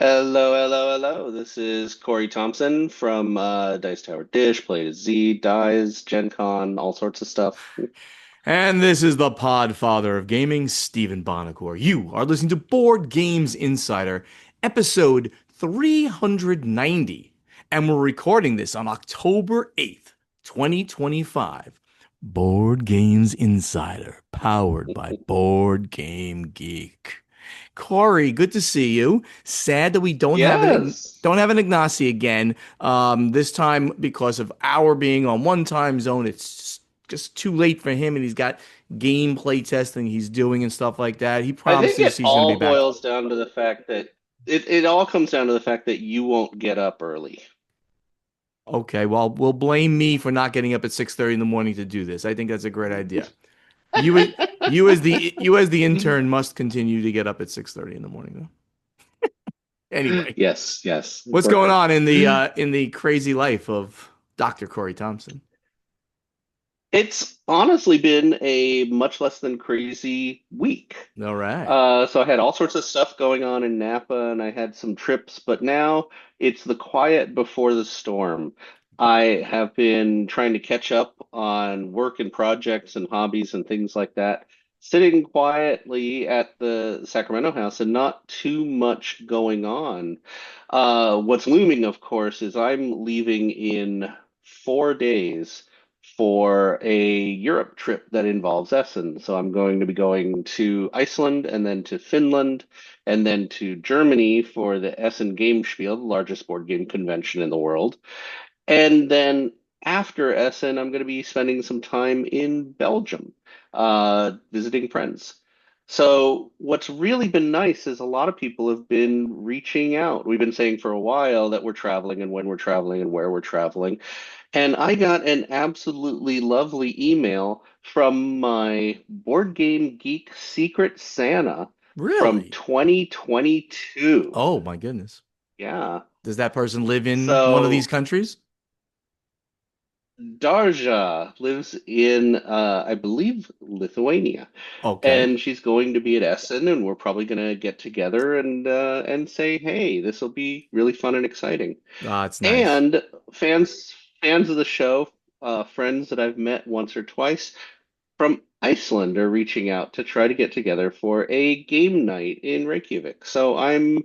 Hello, hello, hello. This is Corey Thompson from Dice Tower Dish, Play to Z, Dice, Gen Con, all sorts of stuff. And this is the Podfather of Gaming, Stephen Bonacore. You are listening to Board Games Insider, episode 390. And we're recording this on October 8th, 2025. Board Games Insider, powered by Board Game Geek. Corey, good to see you. Sad that we Yes. don't have an Ignacy again. This time because of our being on one time zone, it's just too late for him, and he's got gameplay testing he's doing and stuff like that. He I think promises it he's going to be all back. boils down to the fact that it all comes down to the fact that you won't get up early. Okay, well, we'll blame me for not getting up at 6:30 in the morning to do this. I think that's a great idea. You as you as the intern must continue to get up at 6:30 in the morning though. Anyway, Yes, yes. what's going Perfect. on in the crazy life of Dr. Corey Thompson? It's honestly been a much less than crazy week. All right. So I had all sorts of stuff going on in Napa and I had some trips, but now it's the quiet before the storm. I have been trying to catch up on work and projects and hobbies and things like that, sitting quietly at the Sacramento house and not too much going on. What's looming, of course, is I'm leaving in 4 days for a Europe trip that involves Essen. So I'm going to be going to Iceland and then to Finland and then to Germany for the Essen Game Spiel, the largest board game convention in the world. And then after Essen, I'm going to be spending some time in Belgium, visiting friends. So what's really been nice is a lot of people have been reaching out. We've been saying for a while that we're traveling and when we're traveling and where we're traveling. And I got an absolutely lovely email from my Board Game Geek Secret Santa from Really? 2022. Oh my goodness. Yeah. Does that person live in one of these So countries? Darja lives in, I believe, Lithuania, Okay. and she's going to be at Essen, and we're probably going to get together and say, hey, this will be really fun and exciting. Ah, it's nice. And fans of the show, friends that I've met once or twice from Iceland are reaching out to try to get together for a game night in Reykjavik. So I'm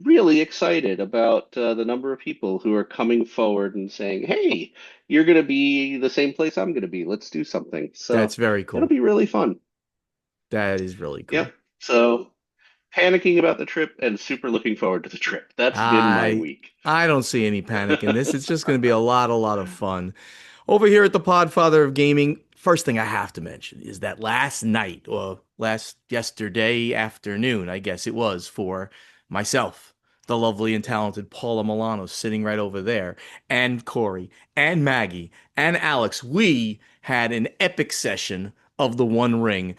really excited about the number of people who are coming forward and saying, "Hey, you're going to be the same place I'm going to be. Let's do something." That's So very it'll cool. be really fun. That is really cool. Yep. So panicking about the trip and super looking forward to the trip. That's been my I week. I don't see any panic in this. It's just going to be a lot of fun. Over here at the Podfather of Gaming, first thing I have to mention is that last night, or last yesterday afternoon, I guess it was, for myself, the lovely and talented Paula Milano sitting right over there, and Corey, and Maggie, and Alex, we had an epic session of the One Ring.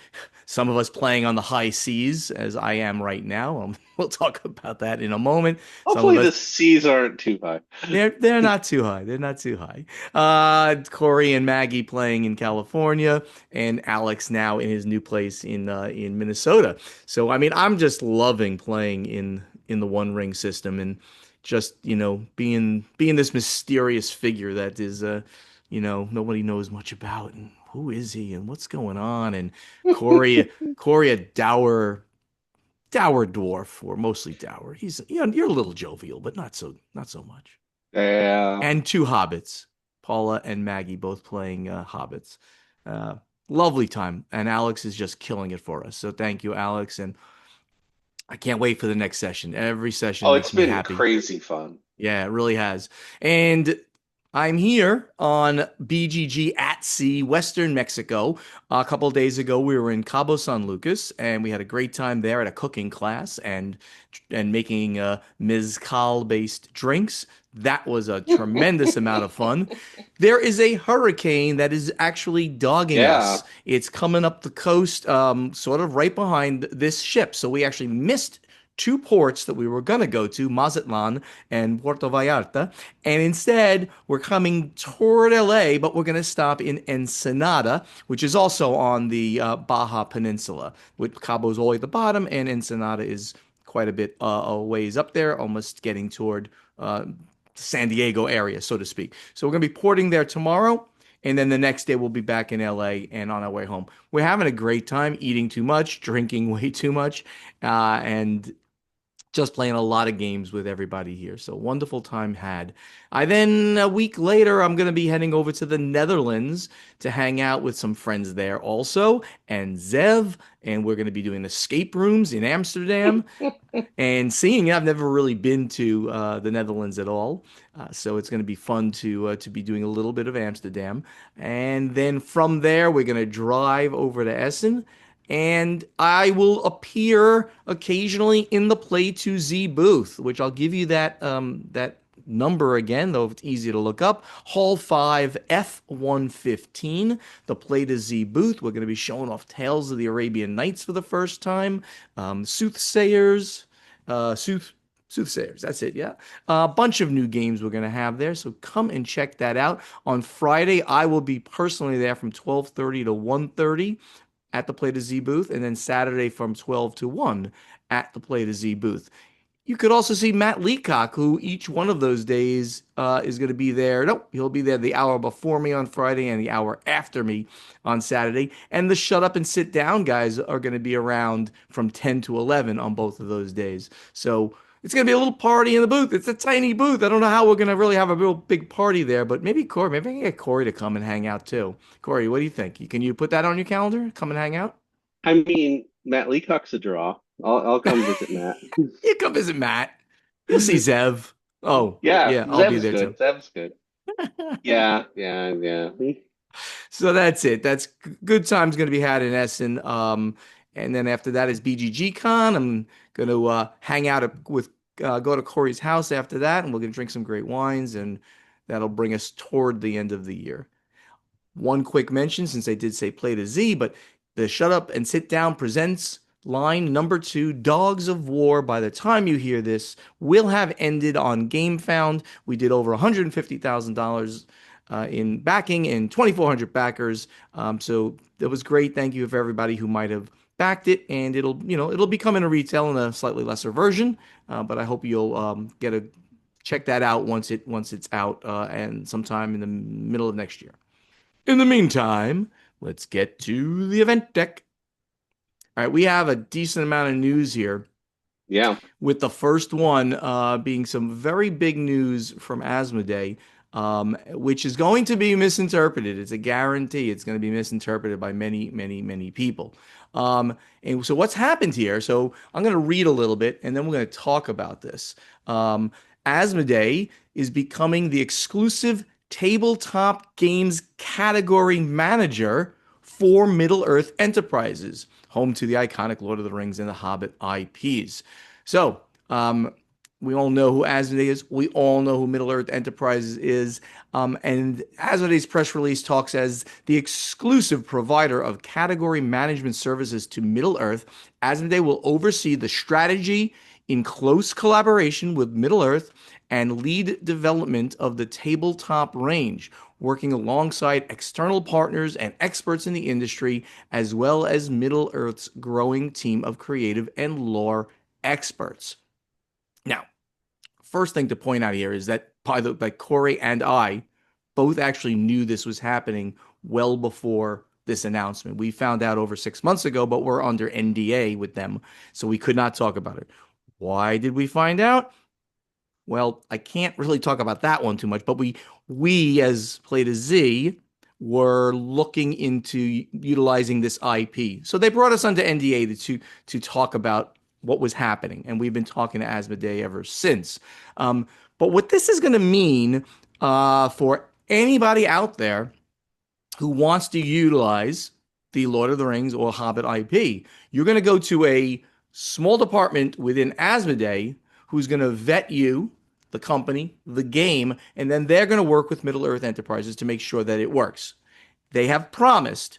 Some of us playing on the high seas, as I am right now. We'll talk about that in a moment. Some of Hopefully us the seas aren't too high. they're not too high. They're not too high. Corey and Maggie playing in California, and Alex now in his new place in Minnesota. So I mean, I'm just loving playing in the One Ring system and just being this mysterious figure that is nobody knows much about, and who is he and what's going on, and Corey a dour dwarf, or mostly dour. He's you're a little jovial, but not so much. Yeah. And two hobbits, Paula and Maggie, both playing hobbits. Uh, Lovely time, and Alex is just killing it for us. So thank you, Alex, and I can't wait for the next session. Every session Oh, it's makes me been happy. crazy fun. Yeah, it really has. And I'm here on BGG at Sea, Western Mexico. A couple of days ago, we were in Cabo San Lucas, and we had a great time there at a cooking class and making mezcal-based drinks. That was a tremendous amount of fun. There is a hurricane that is actually dogging us. Yeah. It's coming up the coast, sort of right behind this ship. So we actually missed two ports that we were going to go to, Mazatlan and Puerto Vallarta. And instead, we're coming toward LA, but we're going to stop in Ensenada, which is also on the Baja Peninsula, with Cabo's all at the bottom, and Ensenada is quite a bit a ways up there, almost getting toward San Diego area, so to speak. So we're going to be porting there tomorrow. And then the next day we'll be back in LA and on our way home. We're having a great time, eating too much, drinking way too much, and just playing a lot of games with everybody here. So wonderful time had. I then a week later, I'm going to be heading over to the Netherlands to hang out with some friends there also, and Zev, and we're going to be doing escape rooms in Amsterdam and seeing. I've never really been to the Netherlands at all, so it's going to be fun to be doing a little bit of Amsterdam, and then from there we're going to drive over to Essen, and I will appear occasionally in the Play 2Z booth, which I'll give you that number again, though it's easy to look up. Hall 5 F115, the Play to Z booth. We're going to be showing off Tales of the Arabian Nights for the first time, Soothsayers, Soothsayers. That's it. Yeah, a bunch of new games we're gonna have there. So come and check that out. On Friday, I will be personally there from 12:30 to 1:30 at the Play to Z booth, and then Saturday from 12 to 1 at the Play to Z booth. You could also see Matt Leacock, who each one of those days is going to be there. No, he'll be there the hour before me on Friday and the hour after me on Saturday. And the Shut Up and Sit Down guys are going to be around from 10 to 11 on both of those days. So it's going to be a little party in the booth. It's a tiny booth. I don't know how we're going to really have a real big party there, but maybe Corey, maybe I can get Corey to come and hang out too. Corey, what do you think? Can you put that on your calendar? Come and hang out? I mean, Matt Leacock's a draw. I'll come visit Matt. You come visit Matt. You'll see Zev. Oh, Yeah, yeah, I'll be Zev's there too. good. Zev's good. Yeah, yeah, yeah. So that's it. That's good times going to be had in Essen. And then after that is BGG Con. I'm going to hang out with go to Corey's house after that, and we're going to drink some great wines, and that'll bring us toward the end of the year. One quick mention, since I did say Play to Z, but the Shut Up and Sit Down presents line number 2, Dogs of War. By the time you hear this, will have ended on GameFound. We did over $150,000 in backing and 2,400 backers. So that was great. Thank you for everybody who might have backed it, and it'll be coming to retail in a slightly lesser version. But I hope you'll check that out once it's out and sometime in the middle of next year. In the meantime, let's get to the event deck. All right, we have a decent amount of news here, Yeah. with the first one being some very big news from Asmodee, which is going to be misinterpreted. It's a guarantee. It's going to be misinterpreted by many, many, many people. And so what's happened here? So I'm going to read a little bit, and then we're going to talk about this. Asmodee is becoming the exclusive tabletop games category manager for Middle-earth Enterprises, home to the iconic Lord of the Rings and the Hobbit IPs. So, we all know who Asmodee is. We all know who Middle-earth Enterprises is. And Asmodee's press release talks as the exclusive provider of category management services to Middle-earth. Asmodee will oversee the strategy in close collaboration with Middle-earth and lead development of the tabletop range, working alongside external partners and experts in the industry, as well as Middle-earth's growing team of creative and lore experts. Now, first thing to point out here is that Corey and I both actually knew this was happening well before this announcement. We found out over 6 months ago, but we're under NDA with them, so we could not talk about it. Why did we find out? Well, I can't really talk about that one too much, but we as Play to Z were looking into utilizing this IP. So they brought us under NDA to talk about what was happening, and we've been talking to Asmodee ever since. But what this is going to mean for anybody out there who wants to utilize the Lord of the Rings or Hobbit IP, you're going to go to a small department within Asmodee who's going to vet you, the company, the game, and then they're going to work with Middle-earth Enterprises to make sure that it works. They have promised,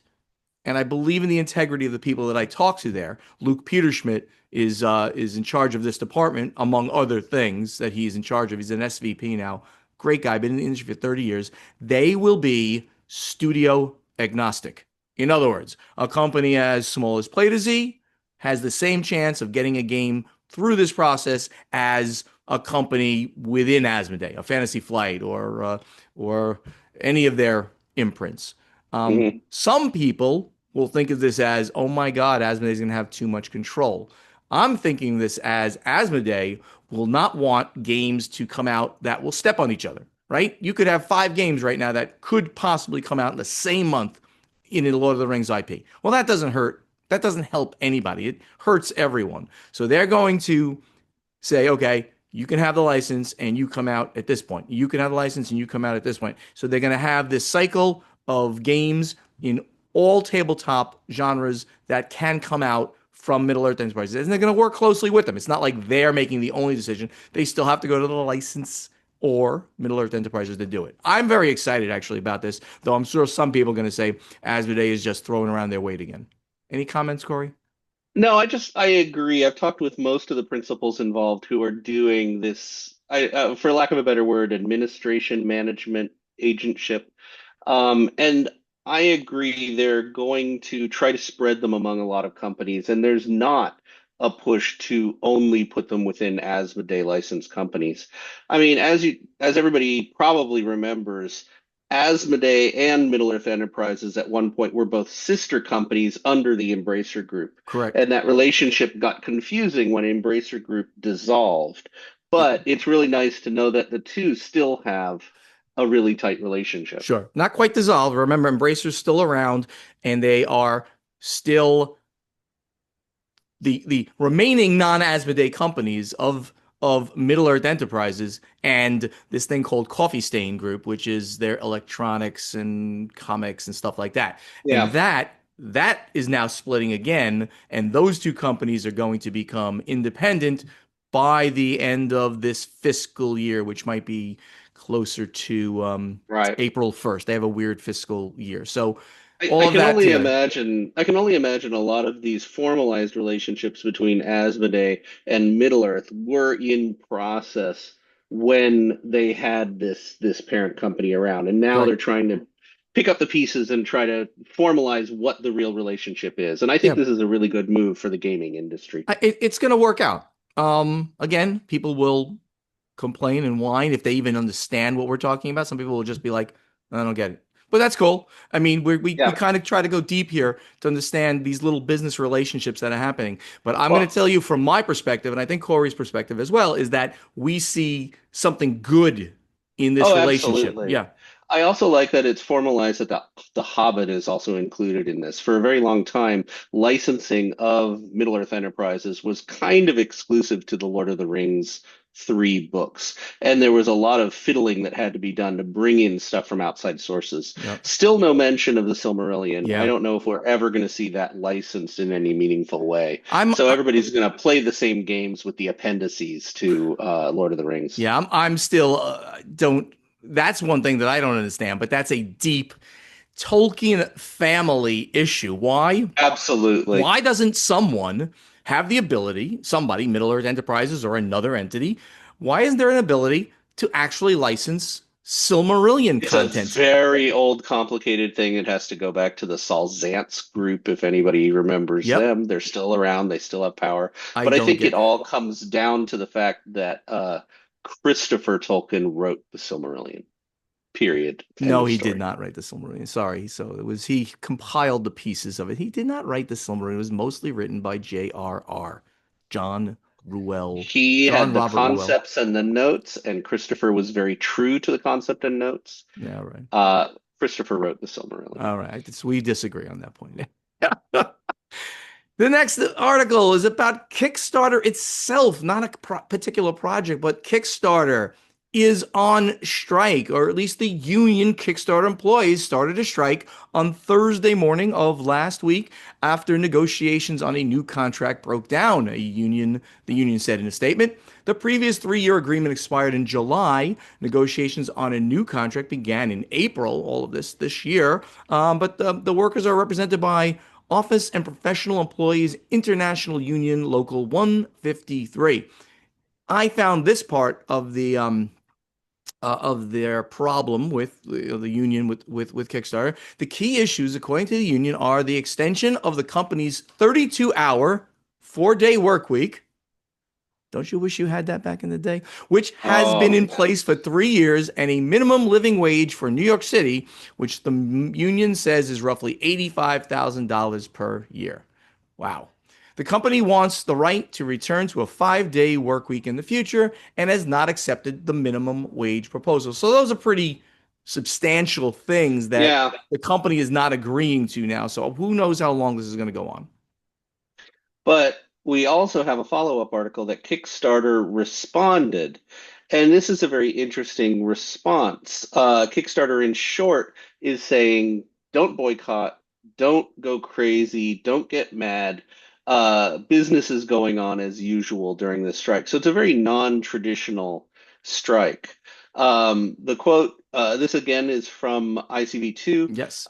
and I believe in the integrity of the people that I talk to there. Luke Peterschmidt is in charge of this department, among other things that he's in charge of. He's an SVP now. Great guy, been in the industry for 30 years. They will be studio agnostic. In other words, a company as small as Play to Z has the same chance of getting a game through this process as a company within Asmodee, a Fantasy Flight, or any of their imprints. Hmm. Some people will think of this as, oh my God, Asmodee is going to have too much control. I'm thinking this as Asmodee will not want games to come out that will step on each other, right? You could have 5 games right now that could possibly come out in the same month in the Lord of the Rings IP. Well, that doesn't hurt. That doesn't help anybody. It hurts everyone. So they're going to say, okay, you can have the license and you come out at this point. You can have the license and you come out at this point. So they're going to have this cycle of games in all tabletop genres that can come out from Middle Earth Enterprises. And they're going to work closely with them. It's not like they're making the only decision. They still have to go to the license or Middle Earth Enterprises to do it. I'm very excited actually about this, though I'm sure some people are going to say Asmodee is just throwing around their weight again. Any comments, Corey? No, I agree. I've talked with most of the principals involved who are doing this, for lack of a better word, administration, management, agentship. And I agree they're going to try to spread them among a lot of companies, and there's not a push to only put them within Asmodee licensed companies. I mean, as everybody probably remembers, Asmodee and Middle Earth Enterprises at one point were both sister companies under the Embracer Group, Correct. and that relationship got confusing when Embracer Group dissolved. But it's really nice to know that the two still have a really tight relationship. Sure. Not quite dissolved. Remember, Embracer's still around and they are still the remaining non-Asmodee companies of Middle Earth Enterprises and this thing called Coffee Stain Group, which is their electronics and comics and stuff like that. And Yeah, that is now splitting again, and those two companies are going to become independent by the end of this fiscal year, which might be closer to right. April 1st. They have a weird fiscal year. So I all of can that only together. imagine. I can only imagine a lot of these formalized relationships between Asmodee and Middle Earth were in process when they had this parent company around, and now they're Correct. trying to pick up the pieces and try to formalize what the real relationship is. And I think Yeah. this is a really good move for the gaming industry. It's going to work out. Again, people will complain and whine if they even understand what we're talking about. Some people will just be like, I don't get it. But that's cool. I mean, we Yeah. kind of try to go deep here to understand these little business relationships that are happening. But I'm going to Well, tell you from my perspective, and I think Corey's perspective as well, is that we see something good in this oh, relationship. absolutely. Yeah. I also like that it's formalized that the Hobbit is also included in this. For a very long time, licensing of Middle Earth Enterprises was kind of exclusive to the Lord of the Rings three books. And there was a lot of fiddling that had to be done to bring in stuff from outside sources. Yep. Still no mention of the Silmarillion. I Yeah. don't know if we're ever going to see that licensed in any meaningful way. I'm So everybody's going to play the same games with the appendices to Lord of the Rings. Yeah, I'm still don't that's one thing that I don't understand, but that's a deep Tolkien family issue. Why? Absolutely. Why doesn't someone have the ability, somebody, Middle Earth Enterprises or another entity, why isn't there an ability to actually license Silmarillion It's a content? very old, complicated thing. It has to go back to the Salzance group, if anybody remembers Yep, them. They're still around, they still have power. I But I don't think it get. all comes down to the fact that Christopher Tolkien wrote the Silmarillion. Period. End No, of he did story. not write the Silmarillion. Sorry. So it was he compiled the pieces of it. He did not write the Silmarillion. It was mostly written by J.R.R. John Ruel, He John had the Robert Ruel. concepts and the notes, and Christopher was very true to the concept and notes. Yeah, right. Uh, Christopher wrote the Silmarillion. All right. We disagree on that point. The next article is about Kickstarter itself, not a particular project, but Kickstarter is on strike, or at least the union Kickstarter employees started a strike on Thursday morning of last week after negotiations on a new contract broke down. The union said in a statement, the previous 3-year agreement expired in July. Negotiations on a new contract began in April, all of this year. But the workers are represented by Office and Professional Employees International Union Local 153. I found this part of their problem with the union with Kickstarter. The key issues, according to the union, are the extension of the company's 32-hour, 4-day work week. Don't you wish you had that back in the day? Which has been Oh, in place for 3 years, and a minimum living wage for New York City, which the union says is roughly $85,000 per year. Wow. The company wants the right to return to a 5-day work week in the future and has not accepted the minimum wage proposal. So those are pretty substantial things that yeah. the company is not agreeing to now. So who knows how long this is going to go on? But we also have a follow-up article that Kickstarter responded. And this is a very interesting response. Kickstarter, in short, is saying don't boycott, don't go crazy, don't get mad. Business is going on as usual during this strike. So it's a very non-traditional strike. The quote, this again is from ICV2. Yes.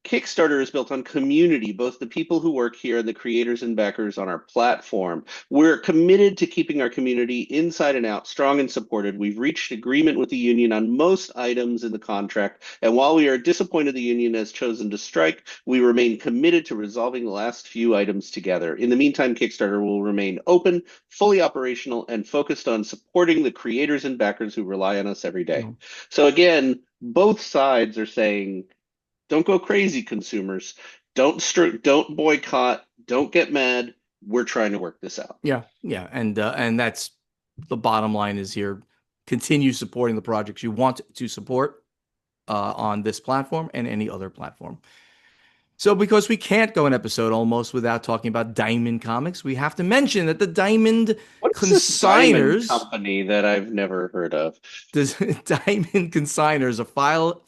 Kickstarter is built on community, both the people who work here and the creators and backers on our platform. We're committed to keeping our community inside and out, strong and supported. We've reached agreement with the union on most items in the contract, and while we are disappointed the union has chosen to strike, we remain committed to resolving the last few items together. In the meantime, Kickstarter will remain open, fully operational, and focused on supporting the creators and backers who rely on us every day. No. So again, both sides are saying, don't go crazy, consumers. Don't boycott. Don't get mad. We're trying to work this out. Yeah, yeah, and that's the bottom line is here. Continue supporting the projects you want to support on this platform and any other platform. So, because we can't go an episode almost without talking about Diamond Comics, we have to mention that the Diamond What is this diamond consigners company that I've never heard of? does Diamond consigners a file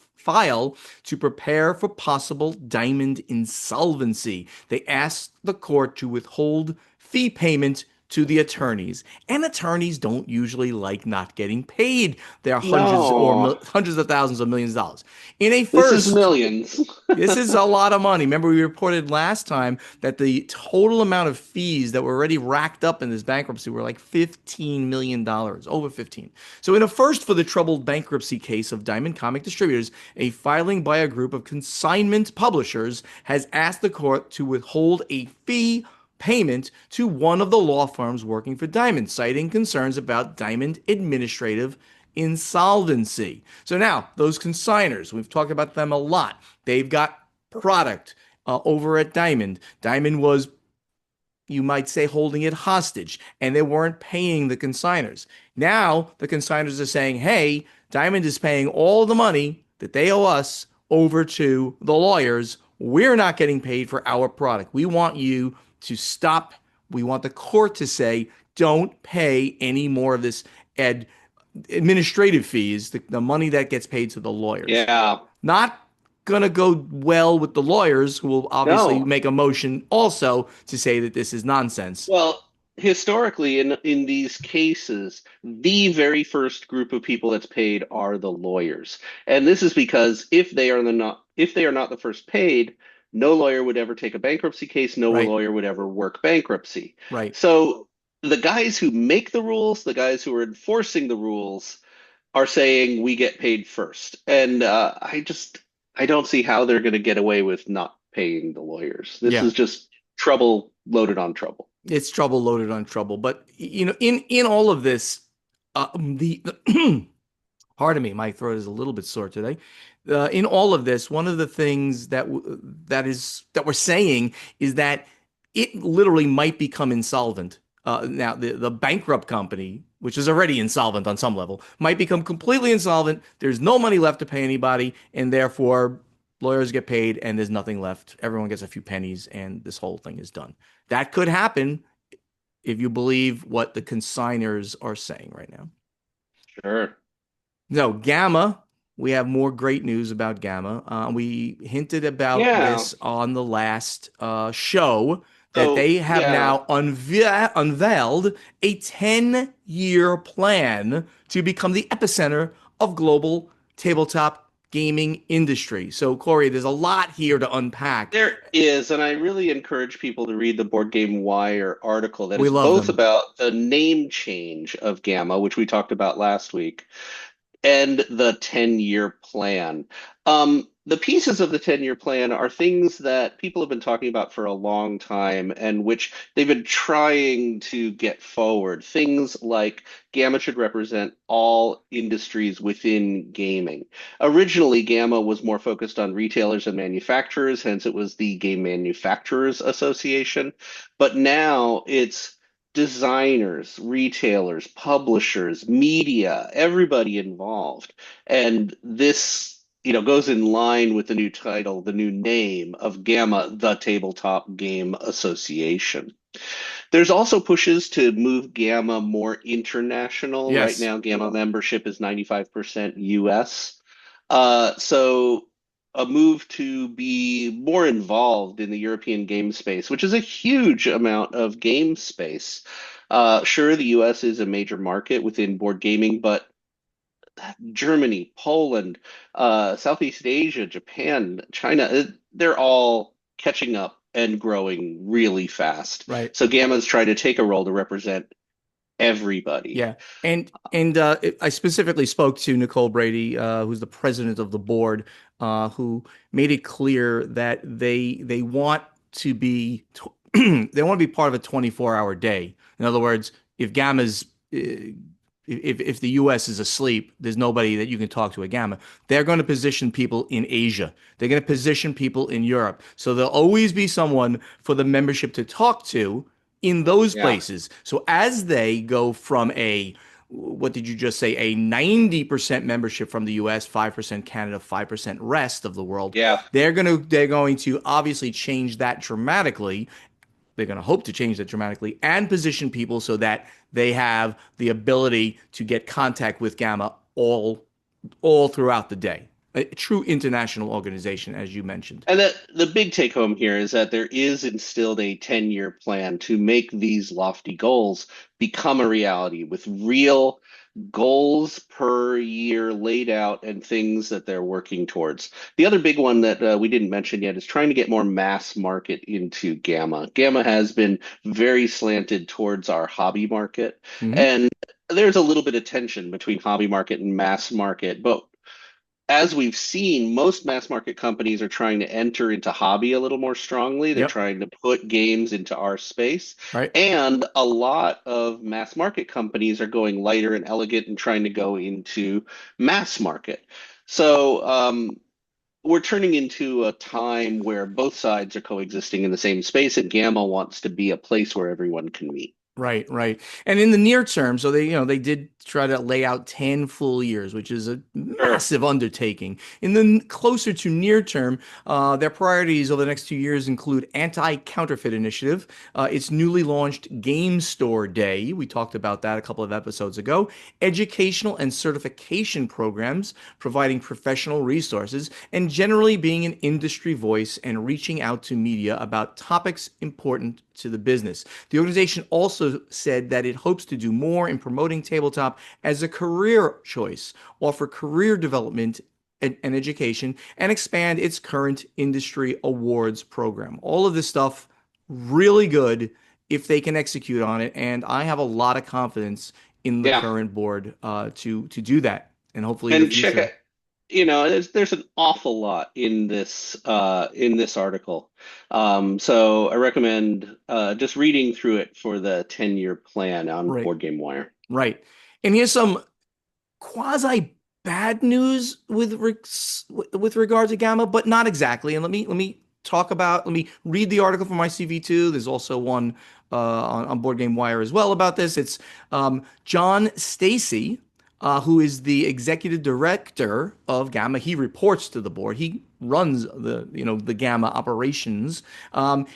to prepare for possible diamond insolvency. They asked the court to withhold fee payment to the attorneys, and attorneys don't usually like not getting paid. There are No, hundreds of thousands of millions of dollars. In a this is first, millions. this is a lot of money. Remember, we reported last time that the total amount of fees that were already racked up in this bankruptcy were like $15 million, over 15. So, in a first for the troubled bankruptcy case of Diamond Comic Distributors, a filing by a group of consignment publishers has asked the court to withhold a fee payment to one of the law firms working for Diamond, citing concerns about Diamond administrative insolvency. So now, those consigners, we've talked about them a lot. They've got product over at Diamond. Diamond was, you might say, holding it hostage, and they weren't paying the consigners. Now, the consigners are saying, hey, Diamond is paying all the money that they owe us over to the lawyers. We're not getting paid for our product. We want you to stop. We want the court to say, don't pay any more of this administrative fees, the money that gets paid to the lawyers. Yeah. Not going to go well with the lawyers, who will obviously No. make a motion also to say that this is nonsense. Well, historically, in these cases, the very first group of people that's paid are the lawyers, and this is because if they are not the first paid, no lawyer would ever take a bankruptcy case. No Right, lawyer would ever work bankruptcy. right. So the guys who make the rules, the guys who are enforcing the rules, are saying we get paid first, and I don't see how they're going to get away with not paying the lawyers. This Yeah. is just trouble loaded on trouble. It's trouble loaded on trouble. But in all of this, the pardon me, my throat is a little bit sore today. In all of this, one of the things that we're saying is that it literally might become insolvent. Now, the bankrupt company, which is already insolvent on some level, might become completely insolvent. There's no money left to pay anybody, and therefore lawyers get paid, and there's nothing left. Everyone gets a few pennies, and this whole thing is done. That could happen if you believe what the consigners are saying right now. Sure. No, GAMA. We have more great news about GAMA. We hinted about Yeah. this on the last show that So, they have yeah, now unveiled a 10-year plan to become the epicenter of global tabletop gaming industry. So, Corey, there's a lot here to unpack. there is, and I really encourage people to read the Board Game Wire article that We is love both them. about the name change of Gamma, which we talked about last week, and the 10-year plan. the pieces of the 10-year plan are things that people have been talking about for a long time and which they've been trying to get forward. Things like GAMA should represent all industries within gaming. Originally, GAMA was more focused on retailers and manufacturers, hence it was the Game Manufacturers Association. But now it's designers, retailers, publishers, media, everybody involved. And this, goes in line with the new title, the new name of GAMA, the Tabletop Game Association. There's also pushes to move GAMA more international. Right Yes. now, GAMA membership is 95% US. So a move to be more involved in the European game space, which is a huge amount of game space. Sure, the US is a major market within board gaming, but Germany, Poland, Southeast Asia, Japan, China, they're all catching up and growing really fast. Right. So Gamma's trying to take a role to represent everybody. Yeah, I specifically spoke to Nicole Brady, who's the president of the board, who made it clear that they want to be they want to be part of a 24-hour day. In other words, if Gamma's if the U.S. is asleep, there's nobody that you can talk to at Gamma. They're going to position people in Asia. They're going to position people in Europe. So there'll always be someone for the membership to talk to in those Yeah. places. So as they go from what did you just say, a 90% membership from the US, 5% Canada, 5% rest of the world, Yeah. they're going to obviously change that dramatically. They're going to hope to change that dramatically and position people so that they have the ability to get contact with Gamma all throughout the day. A true international organization, as you mentioned. And the big take home here is that there is instilled a 10-year plan to make these lofty goals become a reality with real goals per year laid out and things that they're working towards. The other big one that we didn't mention yet is trying to get more mass market into Gamma. Gamma has been very slanted towards our hobby market, Hmm. and there's a little bit of tension between hobby market and mass market, but as we've seen, most mass market companies are trying to enter into hobby a little more strongly. They're Yep. trying to put games into our space. Right. And a lot of mass market companies are going lighter and elegant and trying to go into mass market. So we're turning into a time where both sides are coexisting in the same space, and Gamma wants to be a place where everyone can meet. Right, right. And in the near term, so they did try to lay out 10 full years, which is a Sure. massive undertaking. In the closer to near term, their priorities over the next 2 years include anti-counterfeit initiative, its newly launched Game Store Day. We talked about that a couple of episodes ago. Educational and certification programs, providing professional resources, and generally being an industry voice and reaching out to media about topics important to the business. The organization also said that it hopes to do more in promoting tabletop as a career choice, offer career development and education, and expand its current industry awards program. All of this stuff really good if they can execute on it, and I have a lot of confidence in the Yeah. current board to do that, and hopefully the And check future. it. There's an awful lot in this article. So I recommend just reading through it for the 10-year plan on Right, Board Game Wire. right. And here's some quasi bad news with regard to Gamma, but not exactly. And let me read the article from ICV2. There's also one on Board Game Wire as well about this. It's John Stacy, who is the executive director of Gamma. He reports to the board. He runs the Gamma operations.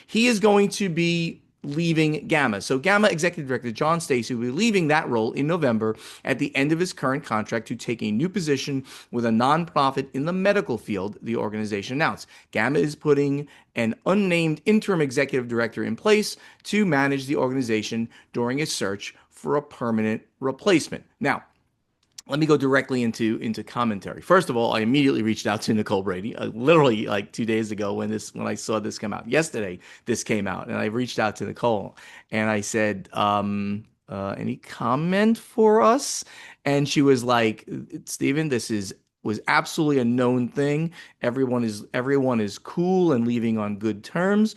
He is going to be leaving Gamma. So Gamma executive director John Stacy will be leaving that role in November at the end of his current contract to take a new position with a nonprofit in the medical field, the organization announced. Gamma is putting an unnamed interim executive director in place to manage the organization during its search for a permanent replacement. Now, let me go directly into commentary. First of all, I immediately reached out to Nicole Brady, literally like 2 days ago when I saw this come out. Yesterday, this came out, and I reached out to Nicole and I said, "Any comment for us?" And she was like, "Stephen, this is was absolutely a known thing. Everyone is cool and leaving on good terms.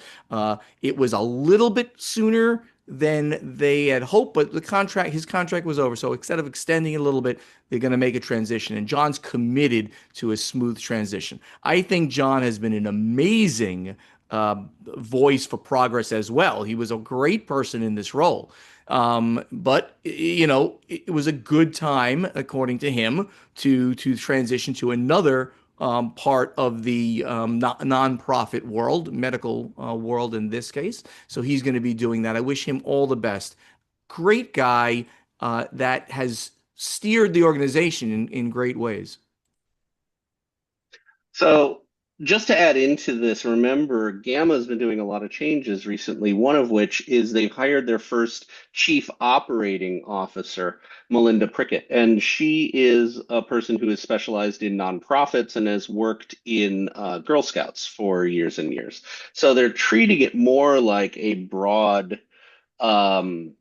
It was a little bit sooner than they had hoped, but his contract was over. So instead of extending it a little bit, they're going to make a transition. And John's committed to a smooth transition. I think John has been an amazing voice for progress as well. He was a great person in this role. But it was a good time, according to him, to transition to another part of the nonprofit world, medical world in this case. So he's going to be doing that. I wish him all the best. Great guy that has steered the organization in great ways. So, just to add into this, remember, Gamma's been doing a lot of changes recently, one of which is they've hired their first chief operating officer, Melinda Prickett. And she is a person who has specialized in nonprofits and has worked in Girl Scouts for years and years. So they're treating it more like um,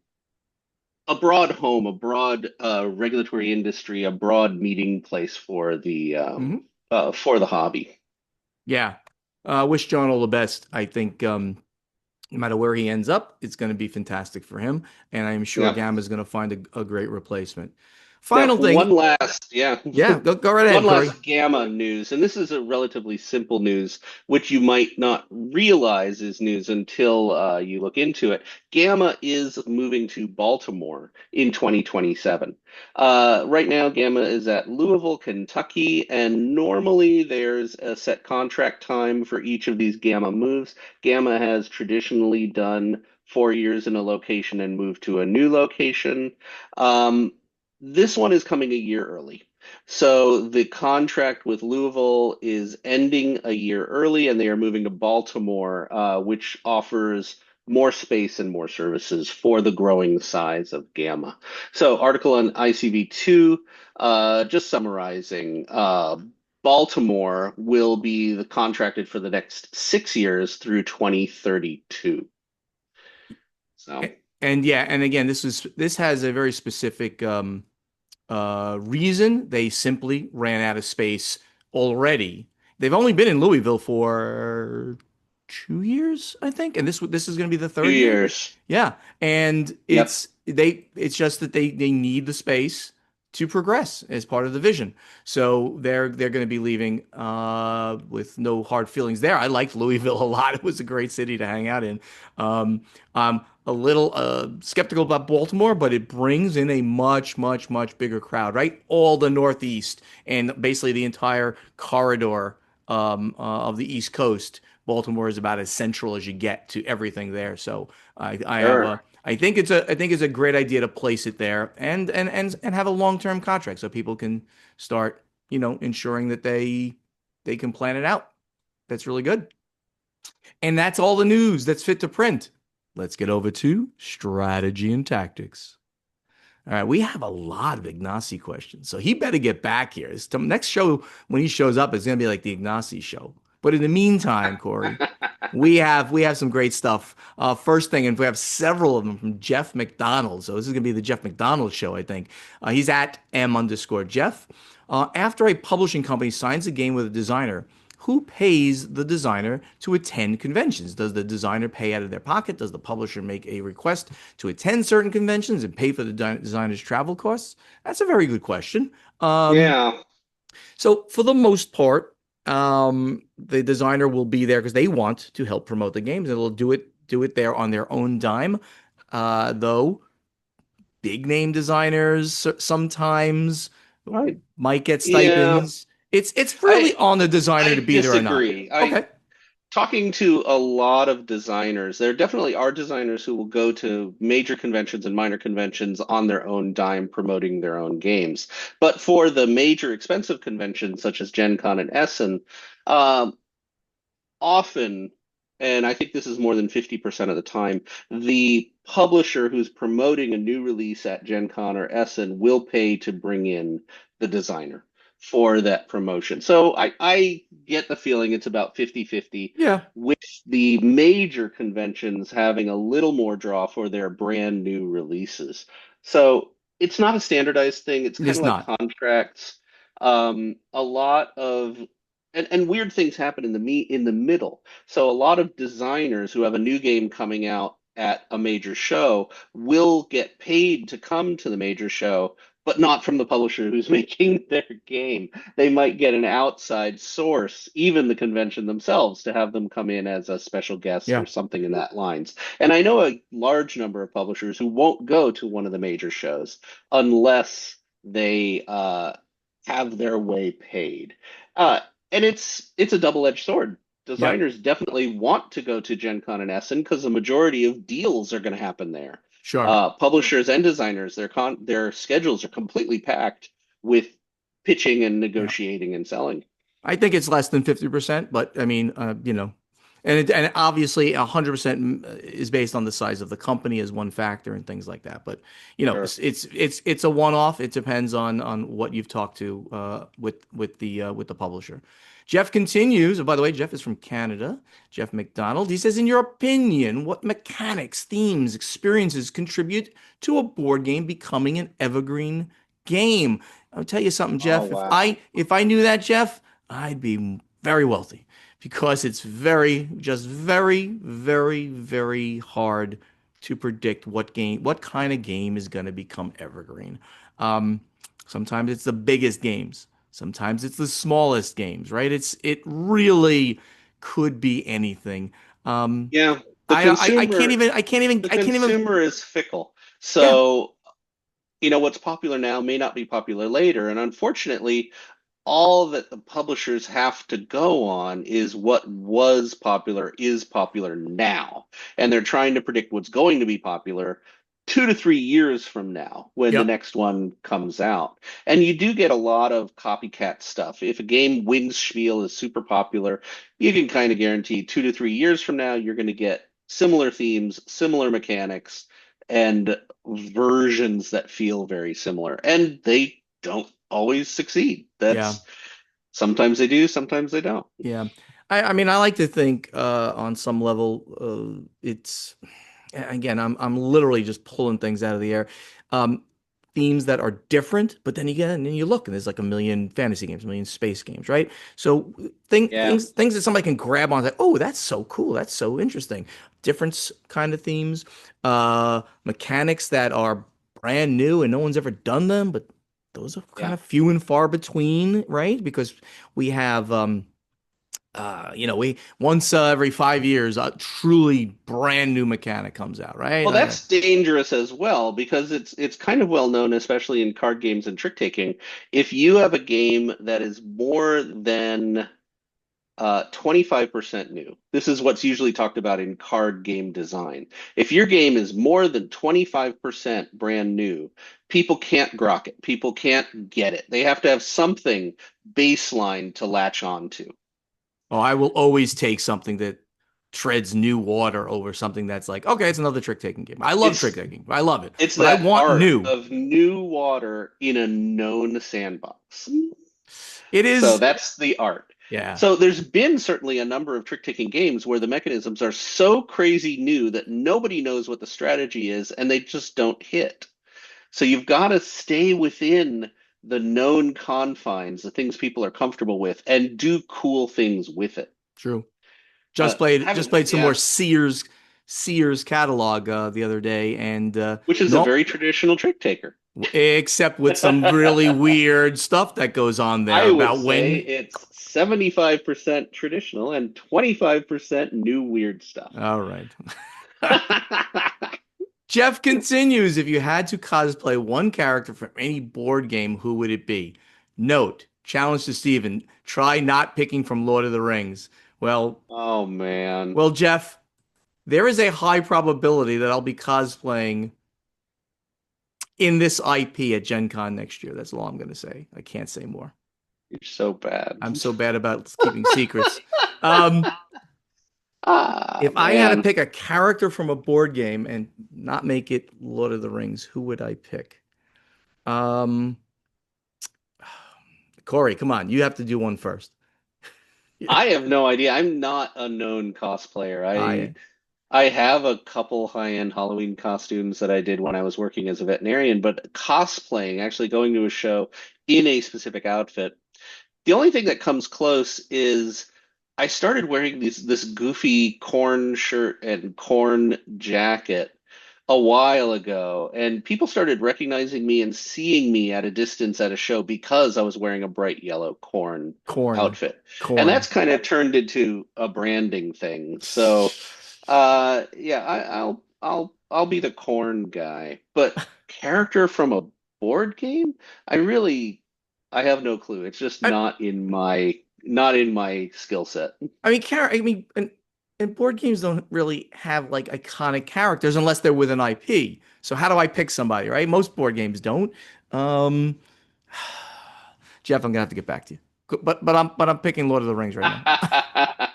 a broad home, a broad regulatory industry, a broad meeting place Mhm. for the hobby. Yeah. Wish John all the best. I think no matter where he ends up, it's going to be fantastic for him. And I'm sure Yeah. Gamma is going to find a great replacement. Now, Final thing. Yeah, go right one ahead, Corey. last Gamma news, and this is a relatively simple news, which you might not realize is news until you look into it. Gamma is moving to Baltimore in 2027. Right now, Gamma is at Louisville, Kentucky, and normally there's a set contract time for each of these Gamma moves. Gamma has traditionally done 4 years in a location and moved to a new location. Um, this one is coming a year early. So the contract with Louisville is ending a year early, and they are moving to Baltimore, which offers more space and more services for the growing size of Gamma. So, article on ICV2, just summarizing. Baltimore will be contracted for the next 6 years through 2032. So, And yeah, and again, this has a very specific reason. They simply ran out of space already. They've only been in Louisville for 2 years, I think, and this is going to be the two third year. years. Yeah, and Yep. it's just that they need the space to progress as part of the vision. So they're going to be leaving with no hard feelings there. I liked Louisville a lot. It was a great city to hang out in. I'm a little skeptical about Baltimore, but it brings in a much, much, much bigger crowd, right? All the Northeast and basically the entire corridor of the East Coast. Baltimore is about as central as you get to everything there. So I have Sure. a I think it's a great idea to place it there and have a long-term contract so people can start, ensuring that they can plan it out. That's really good. And that's all the news that's fit to print. Let's get over to strategy and tactics. All right, we have a lot of Ignacy questions, so he better get back here. This next show, when he shows up, is going to be like the Ignacy show. But in the meantime, Corey, we have some great stuff. First thing, and we have several of them from Jeff McDonald. So this is going to be the Jeff McDonald show, I think. He's at M_Jeff. After a publishing company signs a game with a designer, who pays the designer to attend conventions? Does the designer pay out of their pocket? Does the publisher make a request to attend certain conventions and pay for the designer's travel costs? That's a very good question. Yeah. So for the most part, the designer will be there because they want to help promote the games, and they'll do it there on their own dime. Though big name designers sometimes I might get Yeah. stipends. It's I really on the designer to I be there or not. disagree. I Okay. Talking to a lot of designers, there definitely are designers who will go to major conventions and minor conventions on their own dime promoting their own games. But for the major expensive conventions such as Gen Con and Essen, um, often, and I think this is more than 50% of the time, the publisher who's promoting a new release at Gen Con or Essen will pay to bring in the designer for that promotion. So I get the feeling it's about 50-50, Yeah, with the major conventions having a little more draw for their brand new releases. So it's not a standardized thing. It's kind it's of like not. contracts. A lot of and weird things happen in the middle. So a lot of designers who have a new game coming out at a major show will get paid to come to the major show, but not from the publisher who's making their game. They might get an outside source, even the convention themselves, to have them come in as a special guest Yeah, or something in that lines. And I know a large number of publishers who won't go to one of the major shows unless they have their way paid. Uh, and it's a double-edged sword. yeah, Designers definitely want to go to Gen Con and Essen because the majority of deals are going to happen there. sure. Publishers and designers, their schedules are completely packed with pitching and Yeah. negotiating and selling. I think it's less than 50%, but I mean, and obviously 100% is based on the size of the company as one factor and things like that. But Sure. it's a one-off. It depends on what you've talked to with the publisher. Jeff continues. Oh, by the way, Jeff is from Canada. Jeff McDonald. He says, in your opinion, what mechanics, themes, experiences contribute to a board game becoming an evergreen game? I'll tell you something, Oh, Jeff. If wow. I knew that, Jeff, I'd be very wealthy because it's very hard to predict what kind of game is going to become evergreen. Um, Sometimes it's the biggest games, sometimes it's the smallest games, right? It really could be anything. Um, Yeah, the I can't even, consumer is fickle. yeah, So, what's popular now may not be popular later. And unfortunately, all that the publishers have to go on is what was popular is popular now. And they're trying to predict what's going to be popular 2 to 3 years from now when the yep, next one comes out. And you do get a lot of copycat stuff. If a game Wings Spiel is super popular, you can kind of guarantee 2 to 3 years from now, you're going to get similar themes, similar mechanics, and versions that feel very similar. And they don't always succeed. yeah. That's sometimes they do, sometimes they don't. Yeah. I mean, I like to think on some level it's again, I'm literally just pulling things out of the air. Um, Themes that are different, but then again, and then you look and there's like a million fantasy games, a million space games, right? So Yeah. things that somebody can grab on, like, oh, that's so cool, that's so interesting. Different kind of themes, mechanics that are brand new and no one's ever done them, but those are kind Yeah. of few and far between, right? Because we have we once every 5 years a truly brand new mechanic comes out, right? Well, that's dangerous as well because it's kind of well known, especially in card games and trick taking. If you have a game that is more than 25% new. This is what's usually talked about in card game design. If your game is more than 25% brand new, people can't grok it. People can't get it. They have to have something baseline to latch on to. Oh, I will always take something that treads new water over something that's like, okay, it's another trick taking game. I love trick It's taking. I love it, it's but I that want art new. of new water in a known sandbox. It So is, that's the art. yeah, So there's been certainly a number of trick-taking games where the mechanisms are so crazy new that nobody knows what the strategy is and they just don't hit. So you've got to stay within the known confines, the things people are comfortable with, and do cool things with it. true. Just Haven't, played some more yeah, Sears catalog the other day, and which is a no, very traditional trick taker. except with some really weird stuff that goes on there I would about say when. it's 75% traditional and 25% new weird stuff. All right. Jeff continues, if you had to cosplay one character from any board game, who would it be? Note, challenge to Steven, try not picking from Lord of the Rings. Well, Oh man. Jeff, there is a high probability that I'll be cosplaying in this IP at Gen Con next year. That's all I'm going to say. I can't say more. You're so bad. I'm so bad about keeping secrets. Um, Ah, if I had to man. pick a character from a board game and not make it Lord of the Rings, who would I pick? Um, Corey, come on. You have to do one first. I have no idea. I'm not a known cosplayer. I I have a couple high-end Halloween costumes that I did when I was working as a veterinarian, but cosplaying, actually going to a show in a specific outfit. The only thing that comes close is I started wearing this goofy corn shirt and corn jacket a while ago, and people started recognizing me and seeing me at a distance at a show because I was wearing a bright yellow corn Corn, outfit. And corn. that's kind of turned into a branding thing. So yeah, I'll be the corn guy. But character from a board game? I really I have no clue. It's just I, not in my skill set. and board games don't really have like iconic characters unless they're with an IP. So how do I pick somebody, right? Most board games don't. Um, Jeff, I'm gonna have to get back to you. But I'm picking Lord of the Rings right now.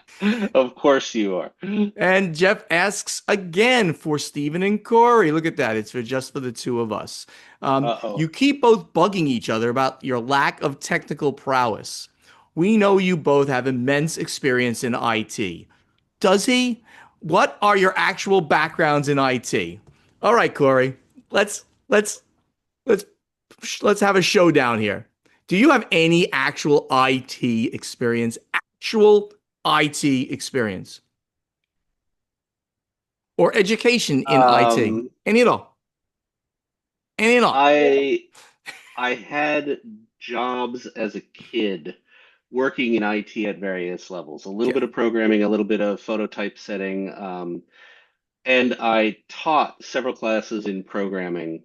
Of course you are. And Jeff asks again for Stephen and Corey. Look at that. It's for just for the two of us. You Uh-oh. keep both bugging each other about your lack of technical prowess. We know you both have immense experience in IT. Does he? What are your actual backgrounds in IT? All right, Corey. Let's let's have a showdown here. Do you have any actual IT experience? Actual IT experience? Or education in IT. Um, Any at all. Any at all. I I had jobs as a kid working in IT at various levels, a little Yeah. bit of programming, a little bit of photo typesetting, and I taught several classes in programming,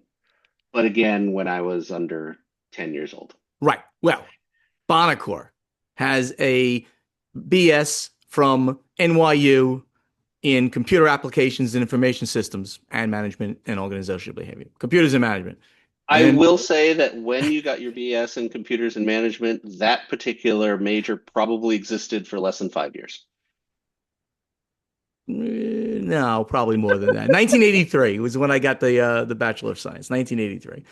but again, when I was under 10 years old. Right. Well, Bonacor has a BS from NYU in computer applications and information systems and management and organizational behavior. Computers and management. And I then will say that when you got your BS in computers and management, that particular major probably existed for less than 5 years. no, probably more than that. 1983 was when I got the Bachelor of Science. 1983.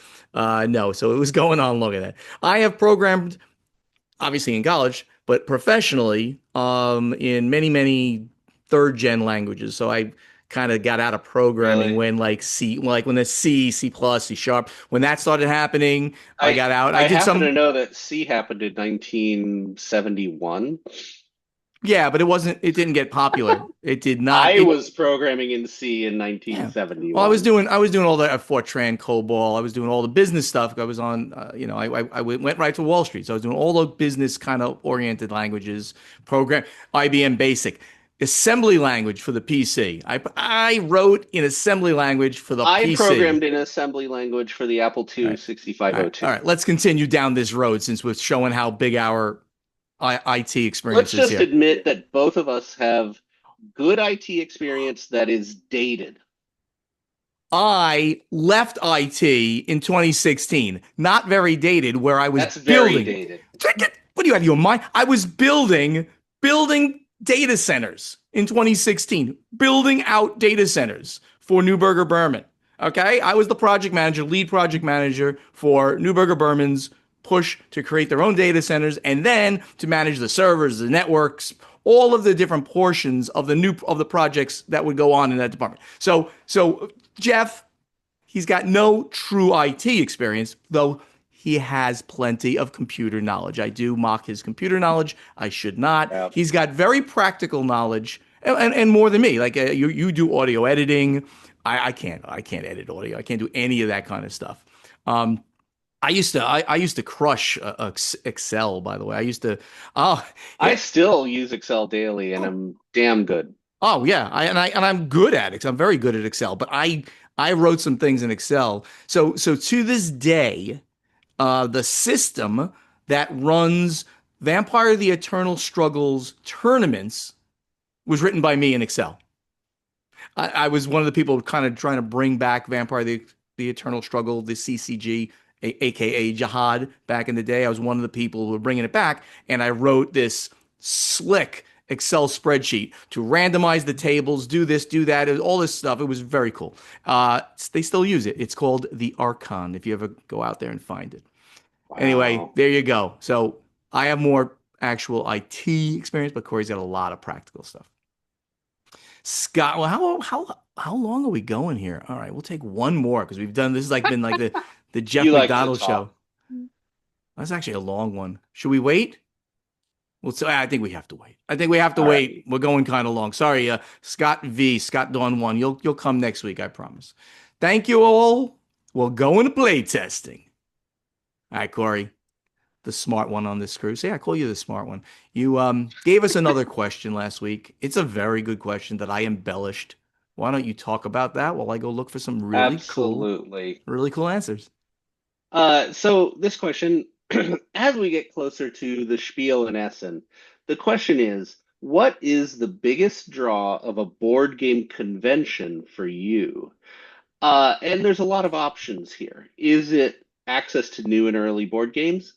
No, so it was going on longer than that. I have programmed obviously in college, but professionally in many third gen languages. So I kind of got out of programming Really? when like when the C plus, C sharp, when that started happening, I I got out. I I did happen to some, know that C happened in 1971. yeah, but it didn't get popular. It did not. I It was programming in C in Yeah. Well, I was 1971. doing I was doing all the Fortran, COBOL. I was doing all the business stuff. I was on, I went right to Wall Street. So I was doing all the business kind of oriented languages, program, IBM Basic, assembly language for the PC. I wrote in assembly language for the I PC. programmed in assembly language for the Apple All II right, all right, all 6502. right. Let's continue down this road since we're showing how big our IT experience Let's is just here. admit that both of us have good IT experience that is dated. I left IT in 2016, not very dated, where I was That's very building. dated. What do you have your mind? I was building data centers in 2016, building out data centers for Neuberger Berman. Okay, I was the project manager, lead project manager for Neuberger Berman's push to create their own data centers and then to manage the servers, the networks, all of the different portions of the projects that would go on in that department. So Jeff, he's got no true IT experience, though he has plenty of computer knowledge. I do mock his computer knowledge. I should not. Yeah. He's got very practical knowledge and more than me. Like you do audio editing. I can't edit audio. I can't do any of that kind of stuff. Um, I used to crush Excel. By the way, I used to. Oh I yeah. still use Excel daily and Oh, I'm damn good. Oh yeah, I'm good at it. I'm very good at Excel, but I wrote some things in Excel. So to this day, the system that runs Vampire the Eternal Struggles tournaments was written by me in Excel. I was one of the people kind of trying to bring back Vampire the Eternal Struggle, the CCG, aka Jihad, back in the day. I was one of the people who were bringing it back, and I wrote this slick Excel spreadsheet to randomize the tables, do this, do that, all this stuff. It was very cool. They still use it. It's called the Archon. If you ever go out there and find it. Anyway, Wow. there you go. So I have more actual IT experience, but Corey's got a lot of practical stuff. Scott, well, how long are we going here? All right, we'll take one more because we've done this has like been like the Jeff You like to McDonald talk. show. That's actually a long one. Should we wait? Well, so I think we have to wait. I think we have to All wait. right. We're going kind of long. Sorry, Scott V, Scott Dawn One. You'll come next week, I promise. Thank you all. We'll go into play testing. All right, Corey, the smart one on this crew. See, I call you the smart one. You gave us another question last week. It's a very good question that I embellished. Why don't you talk about that while I go look for some Absolutely. really cool answers? So this question, as we get closer to the spiel in Essen, the question is, what is the biggest draw of a board game convention for you? And there's a lot of options here. Is it access to new and early board games?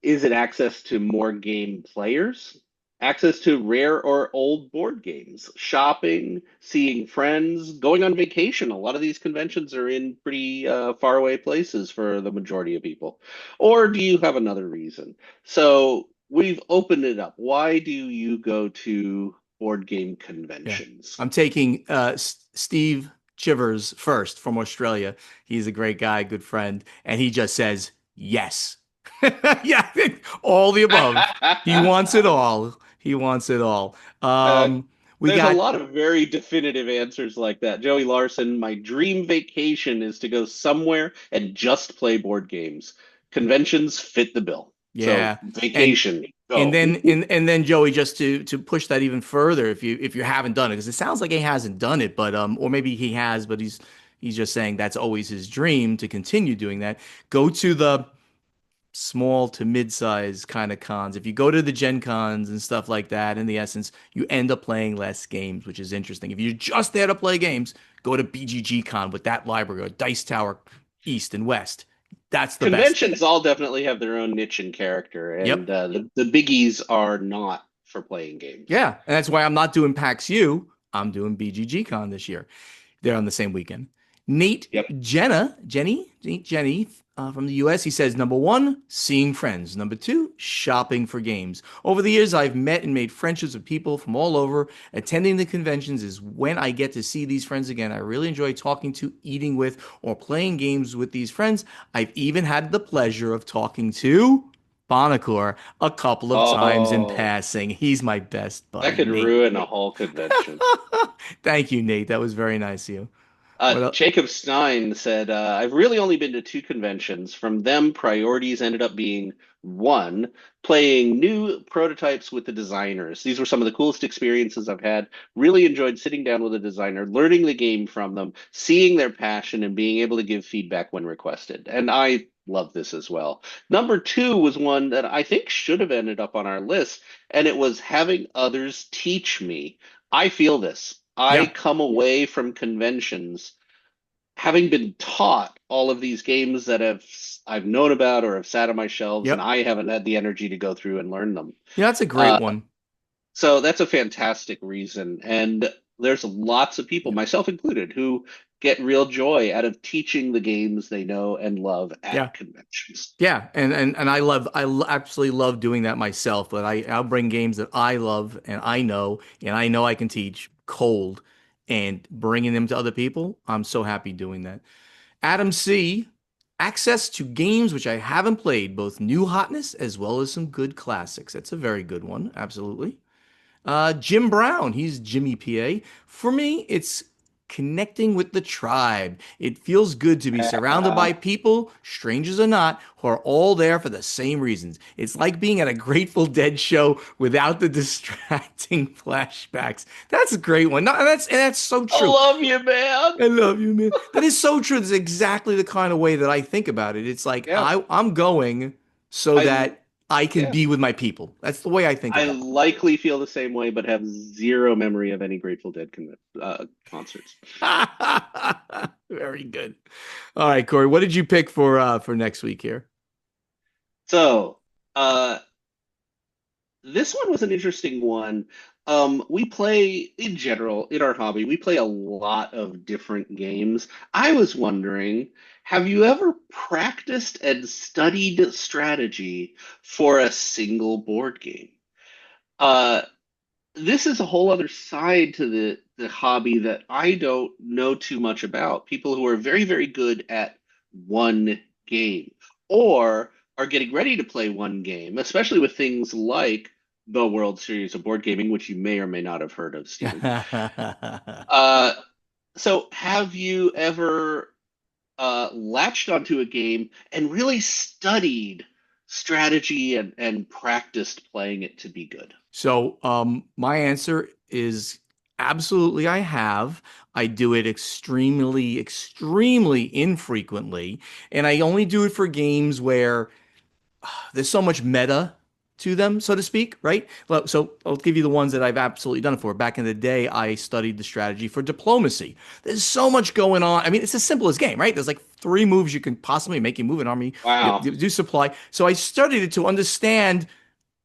Is it access to more game players? Access to rare or old board games? Shopping, seeing friends, going on vacation. A lot of these conventions are in pretty faraway places for the majority of people. Or do you have another reason? So we've opened it up. Why do you go to board game Yeah. conventions? I'm taking Steve Chivers first from Australia. He's a great guy, good friend, and he just says yes. Yeah, all the above. He wants it all. He wants it all. Uh, We there's a got lot of very definitive answers like that. Joey Larson, my dream vacation is to go somewhere and just play board games. Conventions fit the bill. So yeah, and vacation, go. and then Joey, just to push that even further, if you haven't done it, because it sounds like he hasn't done it, but or maybe he has, but he's just saying that's always his dream to continue doing that. Go to the small to mid-size kind of cons. If you go to the Gen Cons and stuff like that, in the essence, you end up playing less games, which is interesting. If you're just there to play games, go to BGG Con with that library or Dice Tower East and West. That's the best thing. Conventions all definitely have their own niche and character, and Yep. the biggies are not for playing games. Yeah. And that's why I'm not doing PAX U. I'm doing BGG Con this year. They're on the same weekend. Nate Yep. Jenny from the US, he says, number one, seeing friends. Number two, shopping for games. Over the years, I've met and made friendships with people from all over. Attending the conventions is when I get to see these friends again. I really enjoy talking to, eating with, or playing games with these friends. I've even had the pleasure of talking to Bonacore a couple of times in Oh, passing. He's my best that buddy, could Nate. ruin a whole convention. Thank you, Nate. That was very nice of you. What else? Jacob Stein said, I've really only been to two conventions. From them, priorities ended up being one, playing new prototypes with the designers. These were some of the coolest experiences I've had. Really enjoyed sitting down with a designer, learning the game from them, seeing their passion, and being able to give feedback when requested. And I love this as well. Number two was one that I think should have ended up on our list, and it was having others teach me. I feel this. I Yeah. come away from conventions having been taught all of these games that I've known about or have sat on my shelves, and Yep. I haven't had the energy to go through and learn them. Yeah, that's a great Uh, one. so that's a fantastic reason, and there's lots of people, Yep. myself included, who get real joy out of teaching the games they know and love Yeah. at conventions. Yeah, and absolutely love doing that myself. But I'll bring games that I love and I know I can teach cold, and bringing them to other people. I'm so happy doing that. Adam C. Access to games which I haven't played, both new hotness as well as some good classics. That's a very good one. Absolutely. Jim Brown, he's Jimmy PA. For me, it's connecting with the tribe. It feels good to be surrounded by people, strangers or not, who are all there for the same reasons. It's like being at a Grateful Dead show without the distracting flashbacks. That's a great one. No, and that's so I true. love you, man. I love you, man. That is so true. That's exactly the kind of way that I think about it. It's like Yeah, I'm going so I that I can yeah. be with my people. That's the way I think I about likely feel the same way, but have zero memory of any Grateful Dead concerts. it. Very good. All right, Corey, what did you pick for next week here? So, uh, this one was an interesting one. We play, in general, in our hobby, we play a lot of different games. I was wondering, have you ever practiced and studied strategy for a single board game? Uh, this is a whole other side to the hobby that I don't know too much about. People who are very, very good at one game or are getting ready to play one game, especially with things like the World Series of Board Gaming, which you may or may not have heard of, Stephen. Uh, so have you ever latched onto a game and really studied strategy and practiced playing it to be good? So, my answer is absolutely I have. I do it extremely, extremely infrequently, and I only do it for games where there's so much meta to them, so to speak, right? Well, so I'll give you the ones that I've absolutely done it for. Back in the day, I studied the strategy for diplomacy. There's so much going on. I mean, it's as simple as game, right? There's like three moves you can possibly make. You move an army, Wow. you do supply. So I studied it to understand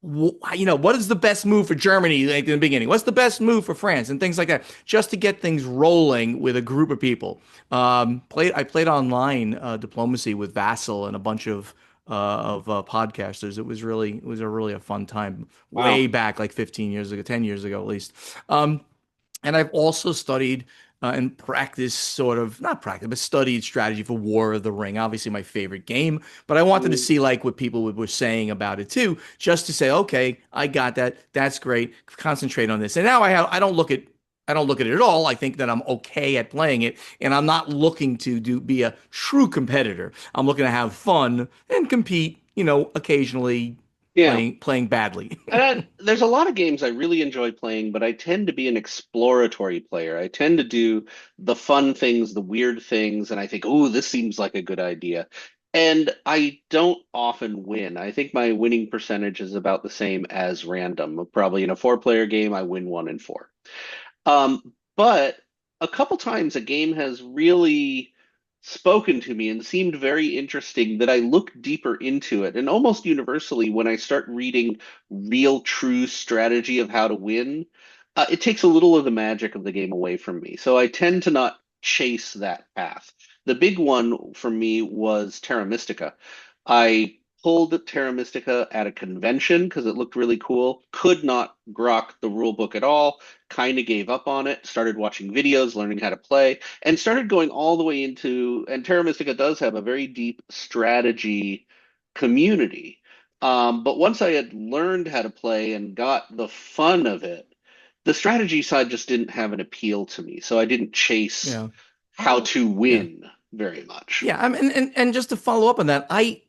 what is the best move for Germany like, in the beginning? What's the best move for France and things like that, just to get things rolling with a group of people. I played online diplomacy with Vassal and a bunch of podcasters. It was a really a fun time way Wow. back, like 15 years ago, 10 years ago at least. Um, and I've also studied and practiced sort of not practiced, but studied strategy for War of the Ring. Obviously, my favorite game, but I wanted to Mm, see like what people were saying about it too, just to say, okay, I got that. That's great. Concentrate on this. And now I don't look at it at all. I think that I'm okay at playing it, and I'm not looking to be a true competitor. I'm looking to have fun and compete. Occasionally yeah. playing badly. There's a lot of games I really enjoy playing, but I tend to be an exploratory player. I tend to do the fun things, the weird things, and I think, oh, this seems like a good idea. And I don't often win. I think my winning percentage is about the same as random. Probably in a four-player game, I win one in four. But a couple times a game has really spoken to me and seemed very interesting that I look deeper into it. And almost universally, when I start reading real, true strategy of how to win, it takes a little of the magic of the game away from me. So I tend to not chase that path. The big one for me was Terra Mystica. I pulled Terra Mystica at a convention because it looked really cool. Could not grok the rule book at all. Kind of gave up on it. Started watching videos, learning how to play, and started going all the way into. And Terra Mystica does have a very deep strategy community. But once I had learned how to play and got the fun of it, the strategy side just didn't have an appeal to me. So I didn't chase Yeah. how to Yeah. win very much. Yeah, and just to follow up on that, I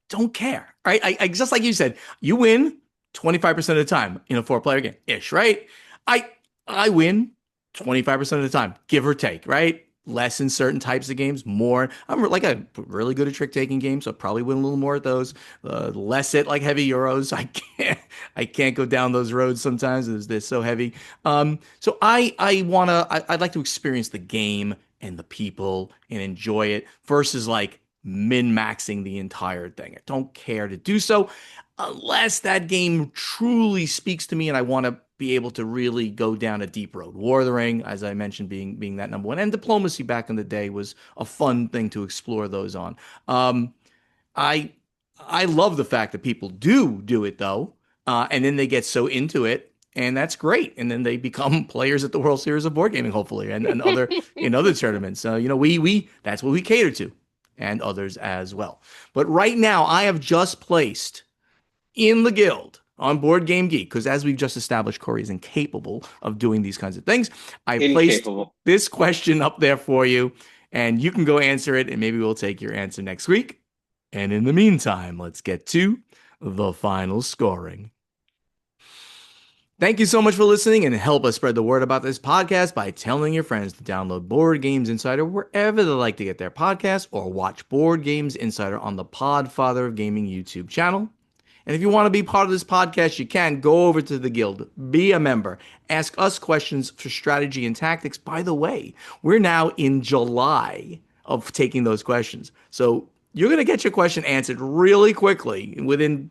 don't care, right? I just like you said, you win 25% of the time in a four-player game, ish, right? I I win 25% of the time, give or take, right? Less in certain types of games, more. I'm really good at trick taking games, so I probably win a little more at those. Less at like heavy euros. I can't go down those roads sometimes. They're so heavy. So I'd like to experience the game and the people and enjoy it versus like min-maxing the entire thing. I don't care to do so unless that game truly speaks to me and I want to be able to really go down a deep road. War of the Ring, as I mentioned, being that number one, and diplomacy back in the day was a fun thing to explore those on. Um, I I love the fact that people do it though, and then they get so into it, and that's great. And then they become players at the World Series of Board Gaming, hopefully, and other in other tournaments. So we that's what we cater to, and others as well. But right now, I have just placed in the guild on Board Game Geek, because as we've just established, Corey is incapable of doing these kinds of things. I placed Incapable. this question up there for you, and you can go answer it, and maybe we'll take your answer next week. And in the meantime, let's get to the final scoring. Thank you so much for listening and help us spread the word about this podcast by telling your friends to download Board Games Insider wherever they like to get their podcasts or watch Board Games Insider on the Podfather of Gaming YouTube channel. And if you want to be part of this podcast, you can go over to the guild, be a member, ask us questions for strategy and tactics. By the way, we're now in July of taking those questions. So you're going to get your question answered really quickly within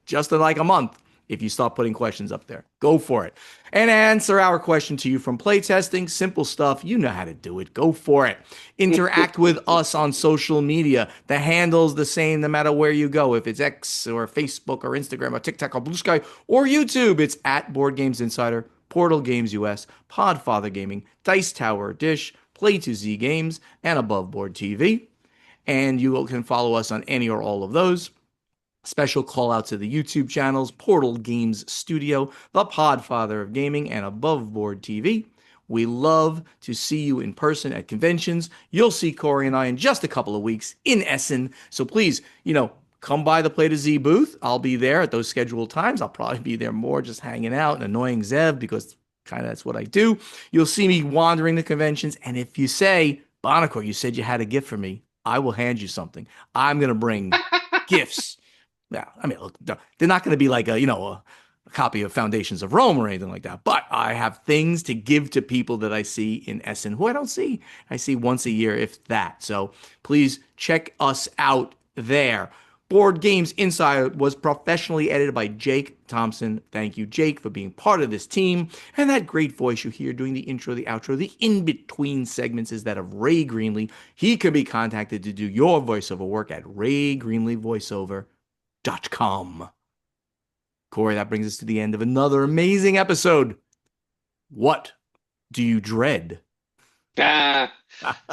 just like a month. if you start putting questions up there. Go for it. And answer our question to you from playtesting. Simple stuff. You know how to do it. Go for it. Interact with us on social media. The handle's the same no matter where you go. If it's X or Facebook or Instagram or TikTok or Blue Sky or YouTube, it's at Board Games Insider, Portal Games US, Podfather Gaming, Dice Tower, Dish, Play2Z Games, and Above Board TV. And you can follow us on any or all of those. Special call out to the YouTube channels, Portal Games Studio, The Podfather of Gaming, and Above Board TV. We love to see you in person at conventions. You'll see Corey and I in just a couple of weeks in Essen. So please, come by the Play to Z booth. I'll be there at those scheduled times. I'll probably be there more just hanging out and annoying Zev because kind of that's what I do. You'll see me wandering the conventions. And if you say, Bonacor, you said you had a gift for me, I will hand you something. I'm going to bring gifts. Yeah, I mean, look, they're not going to be like a copy of Foundations of Rome or anything like that. But I have things to give to people that I see in Essen who I don't see. I see once a year, if that. So please check us out there. Board Games Insider was professionally edited by Jake Thompson. Thank you, Jake, for being part of this team. And that great voice you hear doing the intro, the outro, the in-between segments is that of Ray Greenlee. He can be contacted to do your voiceover work at raygreenleevoiceover.com. Corey, that brings us to the end of another amazing episode. What do you dread? Ah,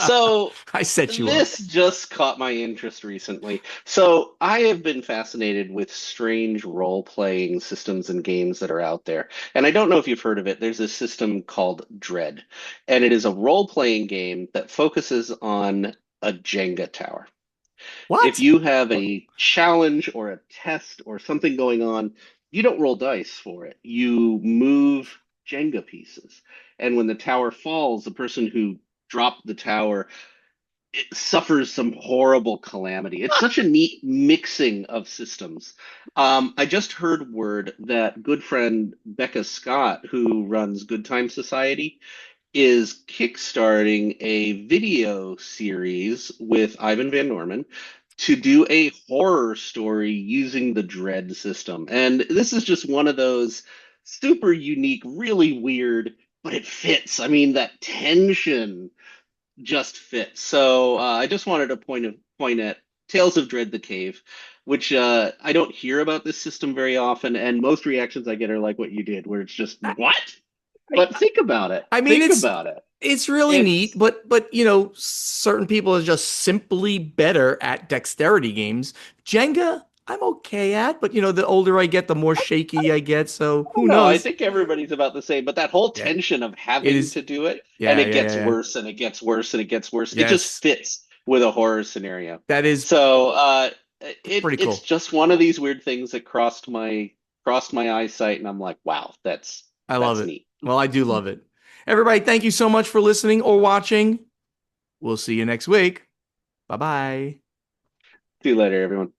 so I set you up. this just caught my interest recently. So I have been fascinated with strange role-playing systems and games that are out there. And I don't know if you've heard of it. There's this system called Dread, and it is a role-playing game that focuses on a Jenga tower. If What? you have a challenge or a test or something going on, you don't roll dice for it. You move Jenga pieces. And when the tower falls, the person who dropped the tower suffers some horrible calamity. It's such a neat mixing of systems. I just heard word that good friend Becca Scott, who runs Good Time Society, is kickstarting a video series with Ivan Van Norman to do a horror story using the Dread system. And this is just one of those super unique, really weird, but it fits. I mean, that tension just fits. So I just wanted to point at Tales of Dread the Cave, which I don't hear about this system very often, and most reactions I get are like what you did, where it's just what? I, But think about it. I mean, Think about it. it's really neat, It's but certain people are just simply better at dexterity games. Jenga, I'm okay at, but the older I get, the more shaky I get. So I don't who know. I knows? think everybody's about the same, but that whole Yeah, tension of it having is. to do it, and Yeah, it yeah, yeah, gets yeah. worse and it gets worse and it gets worse. It just Yes, fits with a horror scenario. that is So pretty it's cool. just one of these weird things that crossed my eyesight, and I'm like, wow, I love that's it. neat. Well, I do love it. Everybody, thank you so much for listening or watching. We'll see you next week. Bye bye. See you later, everyone.